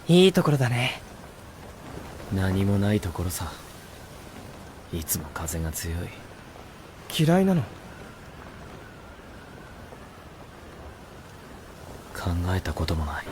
いいところだね。何もないところさ。いつも風が強い。嫌いなの？考えたこともない。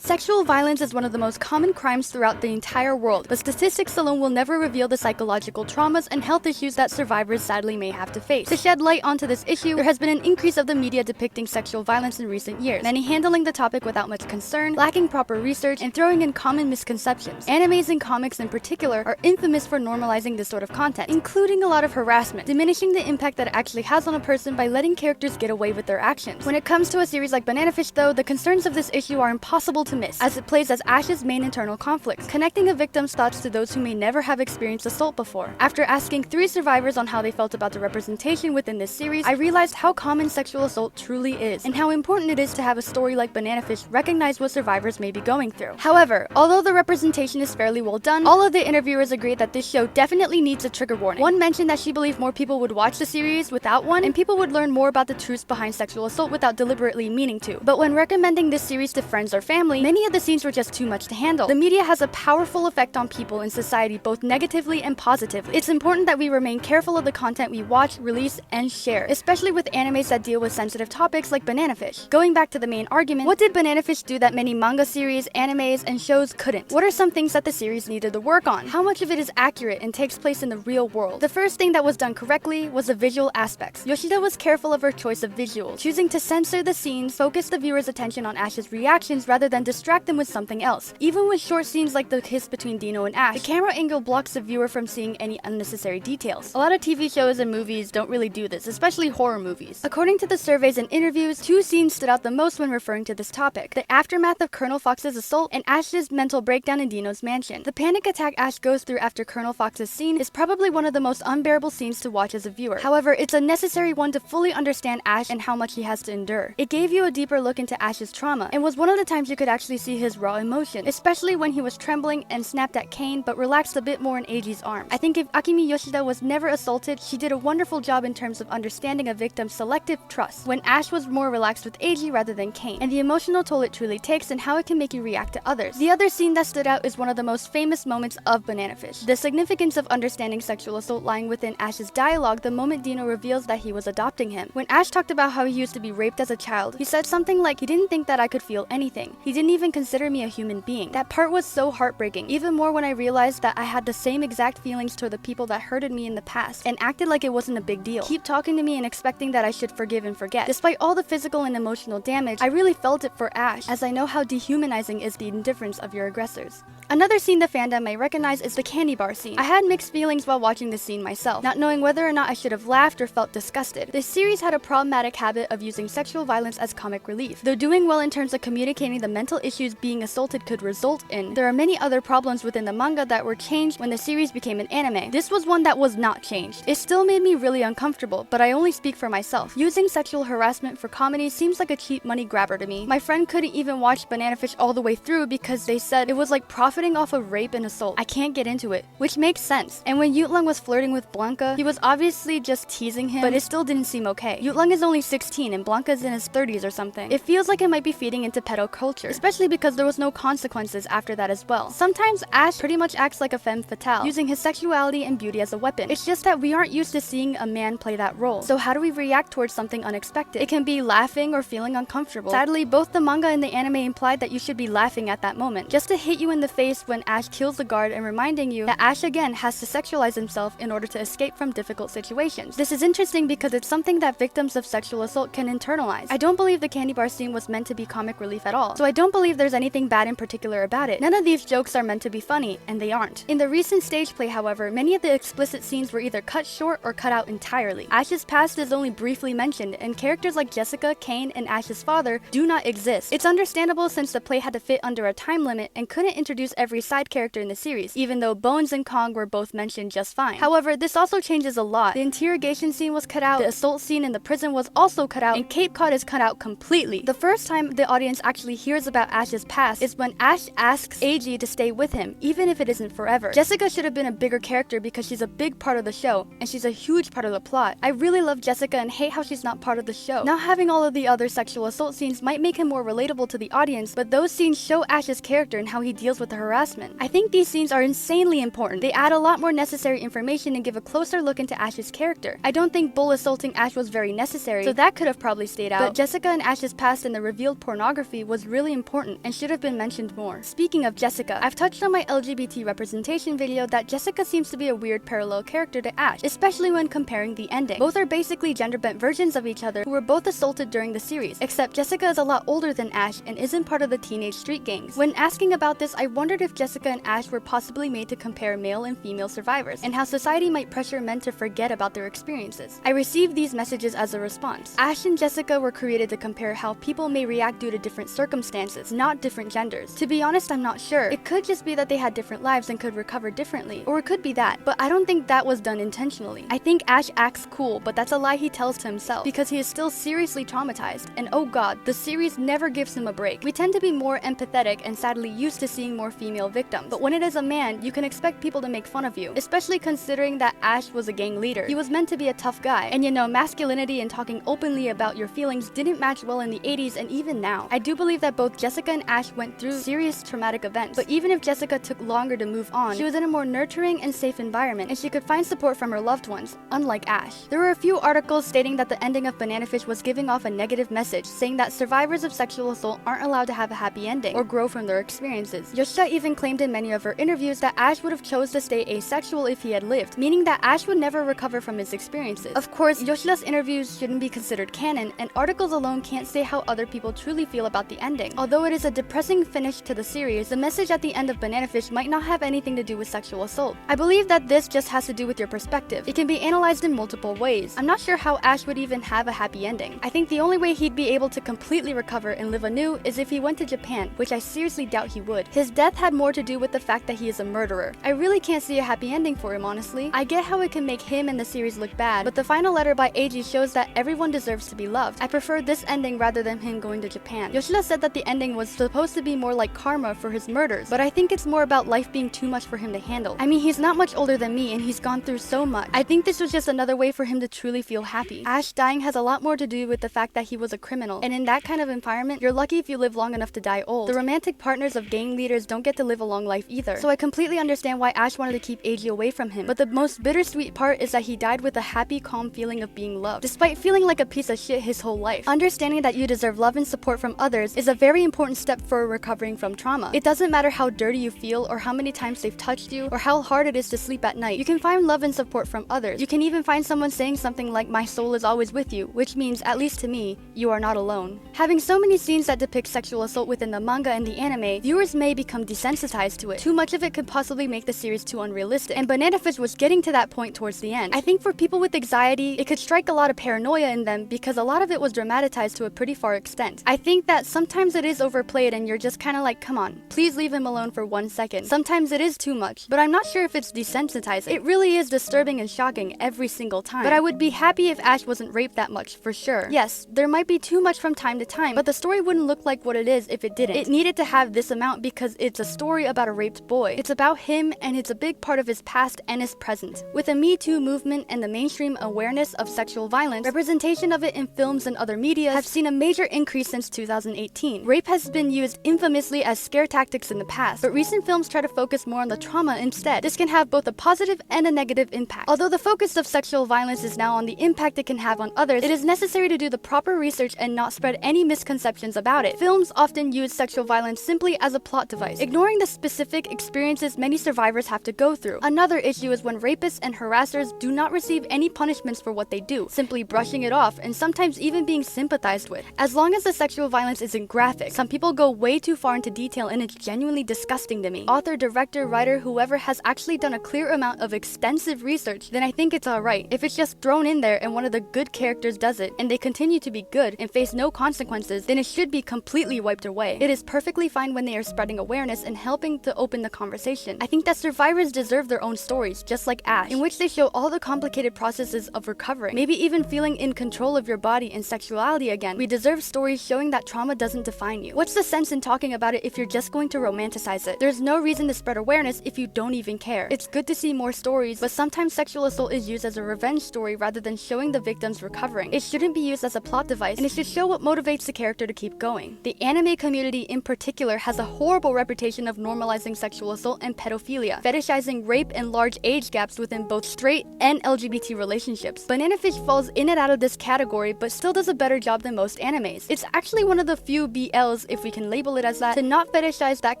Sexual violence is one of the most common crimes throughout the entire world, but statistics alone will never reveal the psychological traumas and health issues that survivors sadly may have to face. To shed light onto this issue, there has been an increase of the media depicting sexual violence in recent years, many handling the topic without much concern, lacking proper research, and throwing in common misconceptions. Animes and comics in particular are infamous for normalizing this sort of content, including a lot of harassment, diminishing the impact that it actually has on a person by letting characters get away with their actions. When it comes to a series like Banana Fish though, the concerns of this issue are impossible to miss, as it plays as Ash's main internal conflicts, connecting a victim's thoughts to those who may never have experienced assault before. After asking 3 survivors on how they felt about the representation within this series, I realized how common sexual assault truly is, and how important it is to have a story like Banana Fish recognize what survivors may be going through. However, although the representation is fairly well done, all of the interviewers agreed that this show definitely needs a trigger warning. One mentioned that she believed more people would watch the series without one, and people would learn more about the truths behind sexual assault without deliberately meaning to. But when recommending this series to friends or family, many of the scenes were just too much to handle. The media has a powerful effect on people in society both negatively and positively. It's important that we remain careful of the content we watch, release, and share, especially with animes that deal with sensitive topics like Banana Fish. Going back to the main argument, what did Banana Fish do that many manga series, animes, and shows couldn't? What are some things that the series needed to work on? How much of it is accurate and takes place in the real world? The first thing that was done correctly was the visual aspects. Yoshida was careful of her choice of visuals, choosing to censor the scenes, focus the viewer's attention on Ash's reactions rather than distract them with something else. Even with short scenes like the kiss between Dino and Ash, the camera angle blocks the viewer from seeing any unnecessary details. A lot of TV shows and movies don't really do this, especially horror movies. According to the surveys and interviews, 2 scenes stood out the most when referring to this topic: the aftermath of Colonel Fox's assault and Ash's mental breakdown in Dino's mansion. The panic attack Ash goes through after Colonel Fox's scene is probably one of the most unbearable scenes to watch as a viewer. However, it's a necessary one to fully understand Ash and how much he has to endure. It gave you a deeper look into Ash's trauma, and was one of the times you could actually see his raw emotion, especially when he was trembling and snapped at Kane but relaxed a bit more in Eiji's arms. I think if Akemi Yoshida was never assaulted, she did a wonderful job in terms of understanding a victim's selective trust, when Ash was more relaxed with Eiji rather than Kane, and the emotional toll it truly takes and how it can make you react to others. The other scene that stood out is one of the most famous moments of Banana Fish: the significance of understanding sexual assault lying within Ash's dialogue the moment Dino reveals that he was adopting him. When Ash talked about how he used to be raped as a child, he said something like, "He didn't think that I could feel anything. He didn't even consider me a human being." That part was so heartbreaking, even more when I realized that I had the same exact feelings toward the people that hurted me in the past and acted like it wasn't a big deal. Keep talking to me and expecting that I should forgive and forget. Despite all the physical and emotional damage, I really felt it for Ash, as I know how dehumanizing is the indifference of your aggressors. Another scene the fandom may recognize is the candy bar scene. I had mixed feelings while watching this scene myself, not knowing whether or not I should have laughed or felt disgusted. This series had a problematic habit of using sexual violence as comic relief. Though doing well in terms of communicating the mental issues being assaulted could result in, there are many other problems within the manga that were changed when the series became an anime. This was one that was not changed. It still made me really uncomfortable, but I only speak for myself. Using sexual harassment for comedy seems like a cheap money grabber to me. My friend couldn't even watch Banana Fish all the way through because they said it was like profiting off of rape and assault. I can't get into it, which makes sense. And when Yutlung was flirting with Blanca, he was obviously just teasing him, but it still didn't seem okay. Yutlung is only 16 and Blanca's in his 30s or something. It feels like it might be feeding into pedo culture, especially because there was no consequences after that as well. Sometimes Ash pretty much acts like a femme fatale, using his sexuality and beauty as a weapon. It's just that we aren't used to seeing a man play that role. So how do we react towards something unexpected? It can be laughing or feeling uncomfortable. Sadly, both the manga and the anime implied that you should be laughing at that moment, just to hit you in the face when Ash kills the guard and reminding you that Ash again has to sexualize himself in order to escape from difficult situations. This is interesting because it's something that victims of sexual assault can internalize. I don't believe the candy bar scene was meant to be comic relief at all, so I don't believe there's anything bad in particular about it. None of these jokes are meant to be funny, and they aren't. In the recent stage play, however, many of the explicit scenes were either cut short or cut out entirely. Ash's past is only briefly mentioned, and characters like Jessica, Kane, and Ash's father do not exist. It's understandable since the play had to fit under a time limit and couldn't introduce every side character in the series, even though Bones and Kong were both mentioned just fine. However, this also changes a lot. The interrogation scene was cut out, the assault scene in the prison was also cut out, and Cape Cod is cut out completely. The first time the audience actually hears about Ash's past is when Ash asks AG to stay with him, even if it isn't forever. Jessica should have been a bigger character because she's a big part of the show, and she's a huge part of the plot. I really love Jessica and hate how she's not part of the show. Not having all of the other sexual assault scenes might make him more relatable to the audience, but those scenes show Ash's character and how he deals with the harassment. I think these scenes are insanely important. They add a lot more necessary information and give a closer look into Ash's character. I don't think Bull assaulting Ash was very necessary, so that could have probably stayed out. But Jessica and Ash's past and the revealed pornography was really important and should have been mentioned more. Speaking of Jessica, I've touched on my LGBT representation video that Jessica seems to be a weird parallel character to Ash, especially when comparing the ending. Both are basically gender-bent versions of each other who were both assaulted during the series, except Jessica is a lot older than Ash and isn't part of the teenage street gangs. When asking about this, I wondered if Jessica and Ash were possibly made to compare male and female survivors, and how society might pressure men to forget about their experiences. I received these messages as a response. Ash and Jessica were created to compare how people may react due to different circumstances, not different genders. To be honest, I'm not sure. It could just be that they had different lives and could recover differently, or it could be that, but I don't think that was done intentionally. I think Ash acts cool, but that's a lie he tells to himself, because he is still seriously traumatized, and oh god, the series never gives him a break. We tend to be more empathetic and sadly used to seeing more female victims, but when it is a man, you can expect people to make fun of you, especially considering that Ash was a gang leader. He was meant to be a tough guy, and you know, masculinity and talking openly about your feelings didn't match well in the 80s and even now. I do believe that both Jessica and Ash went through serious traumatic events, but even if Jessica took longer to move on, she was in a more nurturing and safe environment, and she could find support from her loved ones, unlike Ash. There were a few articles stating that the ending of Banana Fish was giving off a negative message, saying that survivors of sexual assault aren't allowed to have a happy ending or grow from their experiences. Yoshida even claimed in many of her interviews that Ash would have chose to stay asexual if he had lived, meaning that Ash would never recover from his experiences. Of course, Yoshida's interviews shouldn't be considered canon, and articles alone can't say how other people truly feel about the ending. Although it is a depressing finish to the series, the message at the end of Banana Fish might not have anything to do with sexual assault. I believe that this just has to do with your perspective. It can be analyzed in multiple ways. I'm not sure how Ash would even have a happy ending. I think the only way he'd be able to completely recover and live anew is if he went to Japan, which I seriously doubt he would. His death had more to do with the fact that he is a murderer. I really can't see a happy ending for him, honestly. I get how it can make him and the series look bad, but the final letter by AG shows that everyone deserves to be loved. I prefer this ending rather than him going to Japan. Yoshida said that the ending was supposed to be more like karma for his murders, but I think it's more about life being too much for him to handle. I mean, he's not much older than me and he's gone through so much. I think this was just another way for him to truly feel happy. Ash dying has a lot more to do with the fact that he was a criminal, and in that kind of environment, you're lucky if you live long enough to die old. The romantic partners of gang leaders don't get to live a long life either, so I completely understand why Ash wanted to keep AG away from him, but the most bittersweet part is that he died with a happy, calm feeling of being loved, despite feeling like a piece of shit his whole life. Understanding that you deserve love and support from others is a very important step for recovering from trauma. It doesn't matter how dirty you feel or how many times they've touched you or how hard it is to sleep at night. You can find love and support from others. You can even find someone saying something like, "My soul is always with you," which means, at least to me, you are not alone. Having so many scenes that depict sexual assault within the manga and the anime, viewers may become desensitized to it. Too much of it could possibly make the series too unrealistic, and Banana Fish was getting to that point towards the end. I think for people with anxiety, it could strike a lot of paranoia in them because a lot of it was dramatized to a pretty far extent. I think that sometimes it is overplayed and you're just kind of like, come on, please leave him alone for 1 second. Sometimes it is too much, but I'm not sure if it's desensitizing. It really is disturbing and shocking every single time. But I would be happy if Ash wasn't raped that much, for sure. Yes, there might be too much from time to time, but the story wouldn't look like what it is if it didn't. It needed to have this amount because it's a story about a raped boy. It's about him, and it's a big part of his past and his present. With the Me Too movement and the mainstream awareness of sexual violence, representation of it in films and other media have seen a major increase since 2018. Rape has been used infamously as scare tactics in the past, but recent films try to focus more on the trauma instead. This can have both a positive and a negative impact. Although the focus of sexual violence is now on the impact it can have on others, it is necessary to do the proper research and not spread any misconceptions about it. Films often use sexual violence simply as a plot device, ignoring the specific experiences many survivors have to go through. Another issue is when rapists and harassers do not receive any punishments for what they do, simply brushing it off and sometimes even being sympathized with. As long as the sexual violence isn't graphic, some people go way too far into detail and it's genuinely disgusting to me. Author, director, writer, whoever has actually done a clear amount of extensive research, then I think it's alright. If it's just thrown in there and one of the good characters does it, and they continue to be good and face no consequences, then it should be completely wiped away. It is perfectly fine when they are spreading awareness and helping to open the conversation. I think that survivors deserve their own stories, just like Ash, in which they show all the complicated processes of recovering, maybe even feeling in control of your body and sexuality again. We deserve stories showing that trauma doesn't define you. you. What's the sense in talking about it if you're just going to romanticize it? There's no reason to spread awareness if you don't even care. It's good to see more stories, but sometimes sexual assault is used as a revenge story rather than showing the victims recovering. It shouldn't be used as a plot device, and it should show what motivates the character to keep going. The anime community in particular has a horrible reputation of normalizing sexual assault and pedophilia, fetishizing rape and large age gaps within both straight and LGBT relationships. Banana Fish falls in and out of this category, but still does a better job than most animes. It's actually one of the few BLs, if we can label it as that, to not fetishize that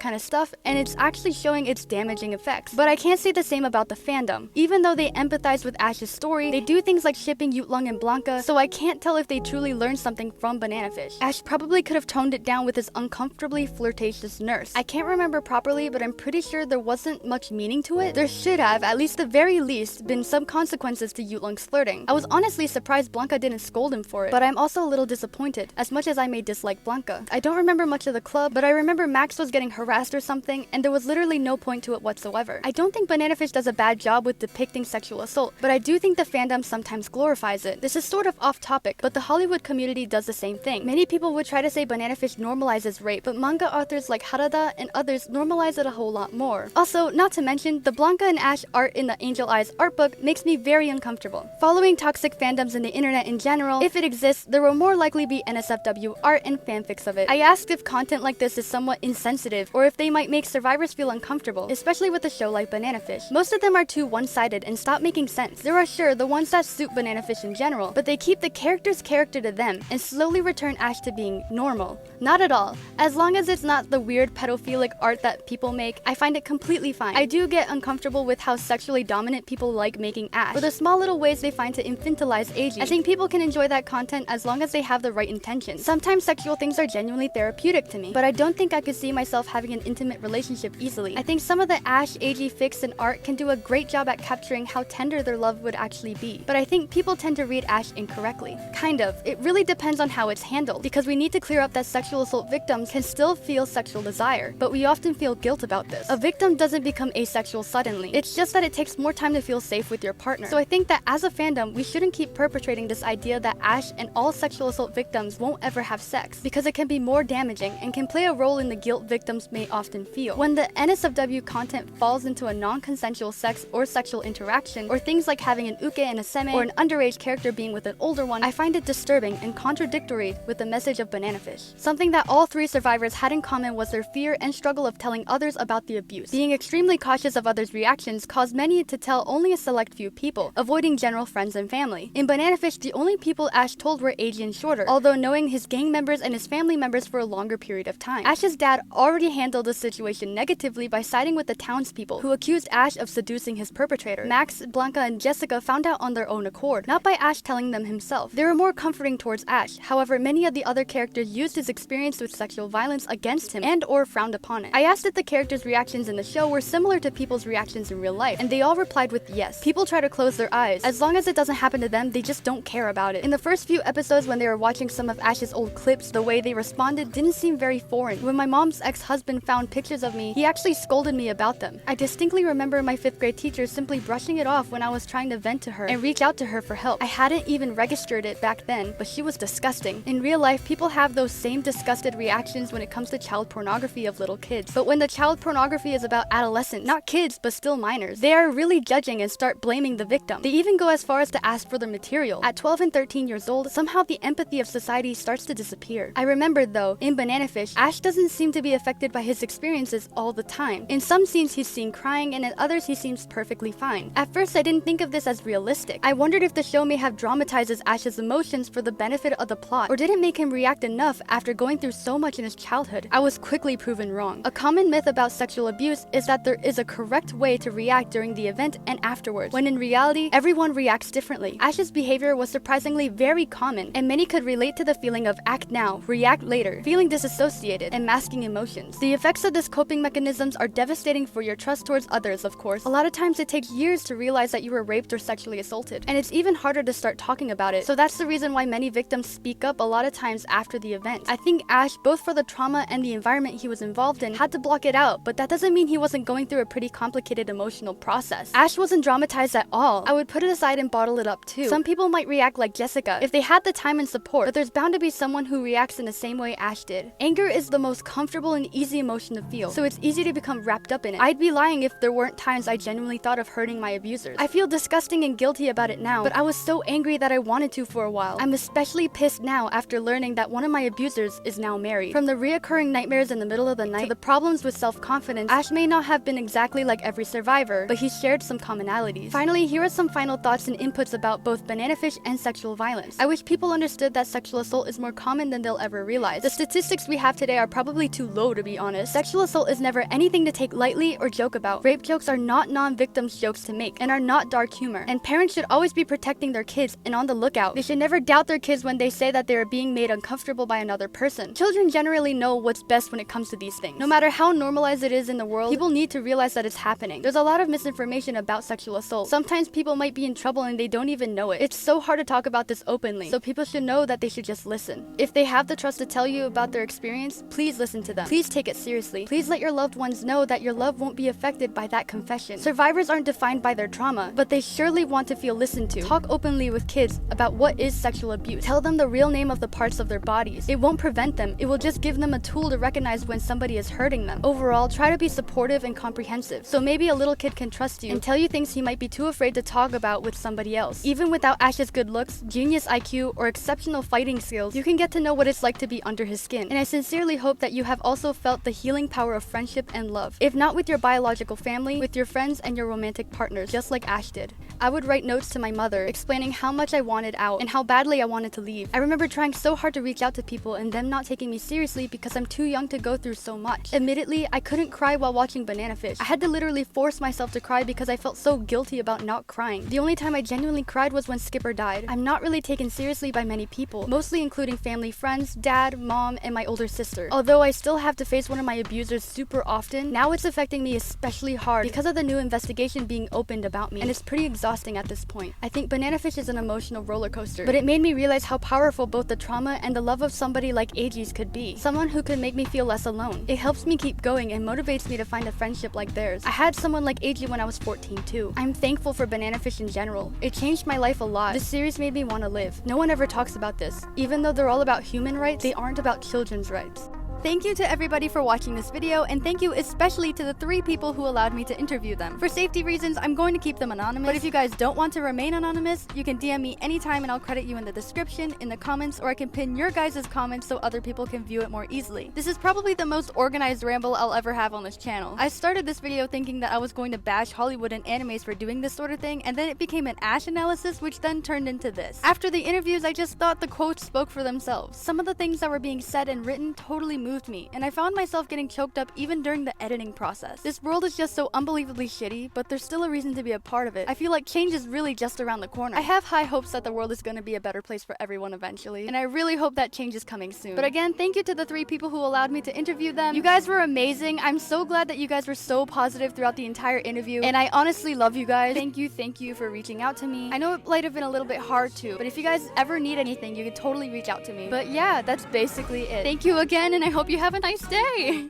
kind of stuff, and it's actually showing its damaging effects. But I can't say the same about the fandom. Even though they empathize with Ash's story, they do things like shipping Yutlong and Blanca, so I can't tell if they truly learned something from Banana Fish. Ash probably could have toned it down with his uncomfortably flirtatious nurse. I can't remember properly, but I'm pretty sure there wasn't much meaning to it. There should have, at least the very least, been some consequences to Yutlong's flirting. I was honestly surprised Blanca didn't scold him for it, but I'm also a little disappointed, as much as I may dislike Blanca. I don't remember much of the club, but I remember Max was getting harassed or something, and there was literally no point to it whatsoever. I don't think Banana Fish does a bad job with depicting sexual assault, but I do think the fandom sometimes glorifies it. This is sort of off topic, but the Hollywood community does the same thing. Many people would try to say Banana Fish normalizes rape, but manga authors like Harada and others normalize it a whole lot more. Also, not to mention, the Blanca and Ash art in the Angel Eyes art book makes me very uncomfortable. Following toxic fandoms in the internet in general, if it exists, there will more likely be NSFW art and fanfics of it. I asked if content like this is somewhat insensitive, or if they might make survivors feel uncomfortable, especially with a show like Banana Fish. Most of them are too one-sided and stop making sense. There are sure the ones that suit Banana Fish in general, but they keep the character's character to them and slowly return Ash to being normal. Not at all. As long as it's not the weird pedophilic art that people make, I find it completely fine. I do get uncomfortable with how sexually dominant people like making Ash, or the small little ways they find to infantilize Eiji. I think people can enjoy that content as long as they have the right intentions. Sometimes sexual things are genuinely therapeutic to me, but I don't think I could see myself having an intimate relationship easily. I think some of the Ash Eiji fics and art can do a great job at capturing how tender their love would actually be, but I think people tend to read Ash incorrectly. Kind of. It really depends on how it's handled, because we need to clear up that sexual assault victims can still feel sexual desire, but we often feel guilt about this. A victim doesn't become asexual suddenly. It's just that it takes more time to feel safe with your partner. So I think that as a fandom, we shouldn't keep perpetrating this idea that Ash and all sexual assault victims won't ever have sex, because it can be more damaging and can play a role in the guilt victims may often feel. When the NSFW content falls into a non-consensual sex or sexual interaction, or things like having an uke and a seme, or an underage character being with an older one, I find it disturbing and contradictory with the message of Banana Fish. Something that all three survivors had in common was their fear and struggle of telling others about the abuse. Being extremely cautious of others' reactions caused many to tell only a select few people, avoiding general friends and family. In Banana Fish, the only people Ash told were Eiji and Shorter, although knowing his gang members and his family members for a longer period of time. Ash's dad already handled the situation negatively by siding with the townspeople, who accused Ash of seducing his perpetrator. Max, Blanca, and Jessica found out on their own accord, not by Ash telling them himself. They were more comforting towards Ash. However, many of the other characters used his experience with sexual violence against him and or frowned upon it. I asked if the characters' reactions in the show were similar to people's reactions in real life, and they all replied with yes. People try to close their eyes. As long as it doesn't happen to them, they just don't care about it. In the first few episodes when they were watching some of Ash's old clips, the way they responded didn't seem very foreign. When my mom's ex-husband found pictures of me, he actually scolded me about them. I distinctly remember my 5th grade teacher simply brushing it off when I was trying to vent to her and reach out to her for help. I hadn't even registered it back then, but she was disgusting. In real life, people have those same disgusted reactions when it comes to child pornography of little kids. But when the child pornography is about adolescents, not kids, but still minors, they are really judging and start blaming the victim. They even go as far as to ask for the material. At 12 and 13 years old, somehow the empathy of society starts to disappear. I remembered though, in Banana Fish, Ash doesn't seem to be affected by his experiences all the time. In some scenes he's seen crying, and in others he seems perfectly fine. At first I didn't think of this as realistic. I wondered if the show may have dramatized Ash's emotions for the benefit of the plot, or didn't make him react enough after going through so much in his childhood. I was quickly proven wrong. A common myth about sexual abuse is that there is a correct way to react during the event and afterwards, when in reality, everyone reacts differently. Ash's behavior was surprisingly very common, and many could relate to the feeling of act now, react later, feeling disassociated, and masking emotions. The effects of this coping mechanisms are devastating for your trust towards others, of course. A lot of times it takes years to realize that you were raped or sexually assaulted, and it's even harder to start talking about it. So that's the reason why many victims speak up a lot of times after the event. I think Ash, both for the trauma and the environment he was involved in, had to block it out, but that doesn't mean he wasn't going through a pretty complicated emotional process. Ash wasn't dramatized at all. I would put it aside and bottle it up too. Some people might react like Jessica if they had the time and support, but there's bound to be someone who reacts in the same way Ash Ash did. Anger is the most comfortable and easy emotion to feel, so it's easy to become wrapped up in it. I'd be lying if there weren't times I genuinely thought of hurting my abusers. I feel disgusting and guilty about it now, but I was so angry that I wanted to for a while. I'm especially pissed now after learning that one of my abusers is now married. From the reoccurring nightmares in the middle of the night to the problems with self-confidence, Ash may not have been exactly like every survivor, but he shared some commonalities. Finally, here are some final thoughts and inputs about both banana fish and sexual violence. I wish people understood that sexual assault is more common than they'll ever realize. The statistics we have today are probably too low, to be honest. Sexual assault is never anything to take lightly or joke about. Rape jokes are not non-victims jokes to make and are not dark humor. And parents should always be protecting their kids and on the lookout. They should never doubt their kids when they say that they are being made uncomfortable by another person. Children generally know what's best when it comes to these things. No matter how normalized it is in the world, people need to realize that it's happening. There's a lot of misinformation about sexual assault. Sometimes people might be in trouble and they don't even know it. It's so hard to talk about this openly, so people should know that they should just listen. If they have the trust to tell you about their experience, please listen to them. Please take it seriously. Please let your loved ones know that your love won't be affected by that confession. Survivors aren't defined by their trauma, but they surely want to feel listened to. Talk openly with kids about what is sexual abuse. Tell them the real name of the parts of their bodies. It won't prevent them. It will just give them a tool to recognize when somebody is hurting them. Overall, try to be supportive and comprehensive, so maybe a little kid can trust you and tell you things he might be too afraid to talk about with somebody else. Even without Ash's good looks, genius IQ, or exceptional fighting skills, you can get to know what it's like to be under his skin. And I sincerely hope that you have also felt the healing power of friendship and love. If not with your biological family, with your friends and your romantic partners, just like Ash did. I would write notes to my mother explaining how much I wanted out and how badly I wanted to leave. I remember trying so hard to reach out to people and them not taking me seriously because I'm too young to go through so much. Admittedly, I couldn't cry while watching Banana Fish. I had to literally force myself to cry because I felt so guilty about not crying. The only time I genuinely cried was when Skipper died. I'm not really taken seriously by many people, mostly including family, friends, dad, mom, and my older sister. Although I still have to face one of my abusers super often, now it's affecting me especially hard because of the new investigation being opened about me, and it's pretty exhausting at this point. I think Banana Fish is an emotional roller coaster, but it made me realize how powerful both the trauma and the love of somebody like AG's could be. Someone who could make me feel less alone. It helps me keep going and motivates me to find a friendship like theirs. I had someone like AG when I was 14 too. I'm thankful for Banana Fish in general. It changed my life a lot. This series made me want to live. No one ever talks about this. Even though they're all about human rights, they aren't about children's rights. Thank you to everybody for watching this video, and thank you especially to the 3 people who allowed me to interview them. For safety reasons, I'm going to keep them anonymous, but if you guys don't want to remain anonymous, you can DM me anytime and I'll credit you in the description, in the comments, or I can pin your guys' comments so other people can view it more easily. This is probably the most organized ramble I'll ever have on this channel. I started this video thinking that I was going to bash Hollywood and animes for doing this sort of thing, and then it became an Ash analysis, which then turned into this. After the interviews, I just thought the quotes spoke for themselves. Some of the things that were being said and written totally moved me, and I found myself getting choked up even during the editing process. This world is just so unbelievably shitty, but there's still a reason to be a part of it. I feel like change is really just around the corner. I have high hopes that the world is going to be a better place for everyone eventually, and I really hope that change is coming soon. But again, thank you to the 3 people who allowed me to interview them. You guys were amazing. I'm so glad that you guys were so positive throughout the entire interview, and I honestly love you guys. Thank you for reaching out to me. I know it might have been a little bit hard too, but if you guys ever need anything, you can totally reach out to me. But yeah, that's basically it. Thank you again, and I hope you have a nice day.